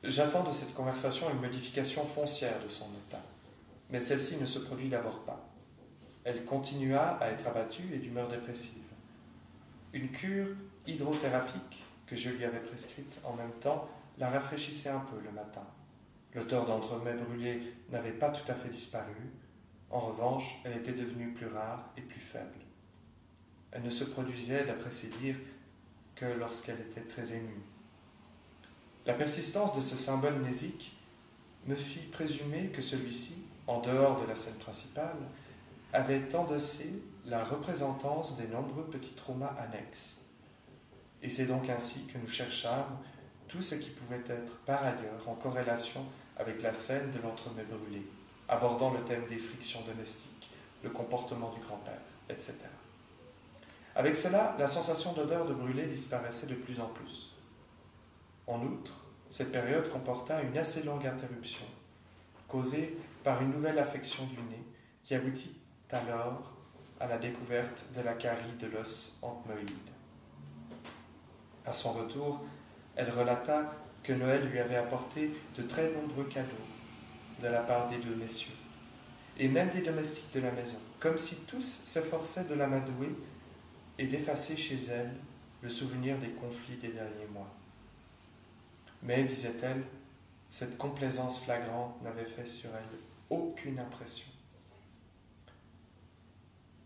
J'attends de cette conversation une modification foncière de son état. Mais celle-ci ne se produit d'abord pas. Elle continua à être abattue et d'humeur dépressive. Une cure hydrothérapique que je lui avais prescrite en même temps la rafraîchissait un peu le matin. L'odeur d'entremets brûlés n'avait pas tout à fait disparu. En revanche, elle était devenue plus rare et plus faible. Elle ne se produisait, d'après ses dires, que lorsqu'elle était très émue. La persistance de ce symbole mnésique me fit présumer que celui-ci, en dehors de la scène principale, avait endossé la représentance des nombreux petits traumas annexes. Et c'est donc ainsi que nous cherchâmes tout ce qui pouvait être par ailleurs en corrélation avec la scène de l'entremets brûlé, abordant le thème des frictions domestiques, le comportement du grand-père, etc. Avec cela, la sensation d'odeur de brûlé disparaissait de plus en plus. En outre, cette période comporta une assez longue interruption, causée par une nouvelle affection du nez qui aboutit alors à la découverte de la carie de l'os ethmoïde. À son retour, elle relata que Noël lui avait apporté de très nombreux cadeaux de la part des deux messieurs, et même des domestiques de la maison, comme si tous s'efforçaient de l'amadouer et d'effacer chez elle le souvenir des conflits des derniers mois. Mais, disait-elle, cette complaisance flagrante n'avait fait sur elle aucune impression.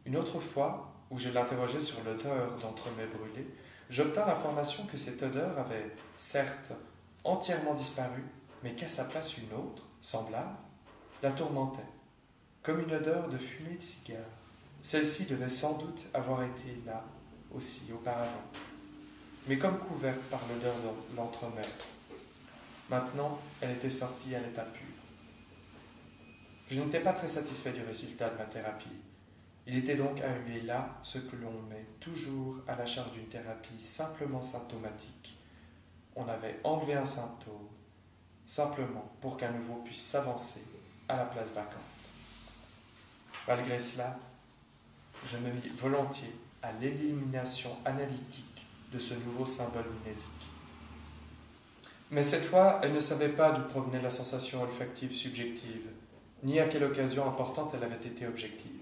Une autre fois, où je l'interrogeais sur l'odeur d'entremets brûlés, j'obtins l'information que cette odeur avait, certes, entièrement disparu, mais qu'à sa place une autre, semblable, la tourmentait, comme une odeur de fumée de cigare. Celle-ci devait sans doute avoir été là aussi auparavant, mais comme couverte par l'odeur de l'entremets. Maintenant, elle était sortie à l'état pur. Je n'étais pas très satisfait du résultat de ma thérapie. Il était donc arrivé là ce que l'on met toujours à la charge d'une thérapie simplement symptomatique. On avait enlevé un symptôme, simplement pour qu'un nouveau puisse s'avancer à la place vacante. Malgré cela, je me mis volontiers à l'élimination analytique de ce nouveau symbole mnésique. Mais cette fois, elle ne savait pas d'où provenait la sensation olfactive subjective, ni à quelle occasion importante elle avait été objective.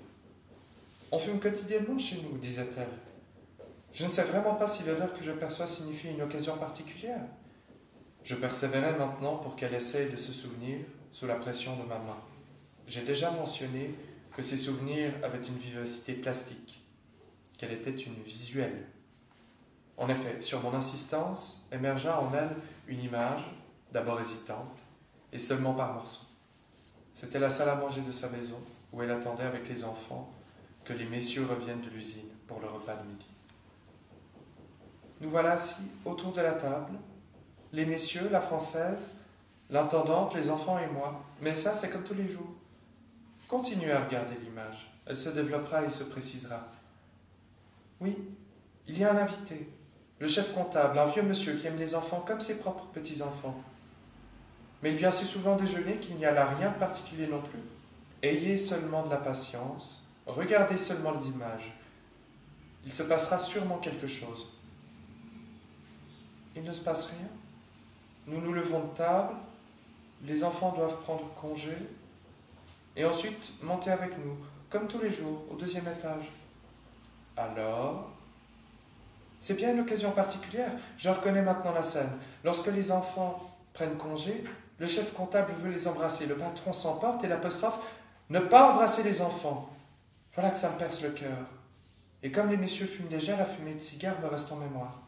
On fume quotidiennement chez nous, disait-elle. Je ne sais vraiment pas si l'odeur que je perçois signifie une occasion particulière. Je persévérais maintenant pour qu'elle essaye de se souvenir sous la pression de ma main. J'ai déjà mentionné que ces souvenirs avaient une vivacité plastique, qu'elle était une visuelle. En effet, sur mon insistance, émergea en elle une image, d'abord hésitante, et seulement par morceaux. C'était la salle à manger de sa maison, où elle attendait avec les enfants que les messieurs reviennent de l'usine pour le repas de midi. Nous voilà assis autour de la table, les messieurs, la française, l'intendante, les enfants et moi. Mais ça, c'est comme tous les jours. Continuez à regarder l'image. Elle se développera et se précisera. Oui, il y a un invité, le chef comptable, un vieux monsieur qui aime les enfants comme ses propres petits-enfants. Mais il vient si souvent déjeuner qu'il n'y a là rien de particulier non plus. Ayez seulement de la patience, regardez seulement les images. Il se passera sûrement quelque chose. Il ne se passe rien. Nous nous levons de table, les enfants doivent prendre congé, et ensuite monter avec nous, comme tous les jours, au 2e étage. Alors, c'est bien une occasion particulière. Je reconnais maintenant la scène. Lorsque les enfants prennent congé, le chef comptable veut les embrasser. Le patron s'emporte et l'apostrophe « Ne pas embrasser les enfants ». Voilà que ça me perce le cœur. Et comme les messieurs fument déjà, la fumée de cigare me reste en mémoire.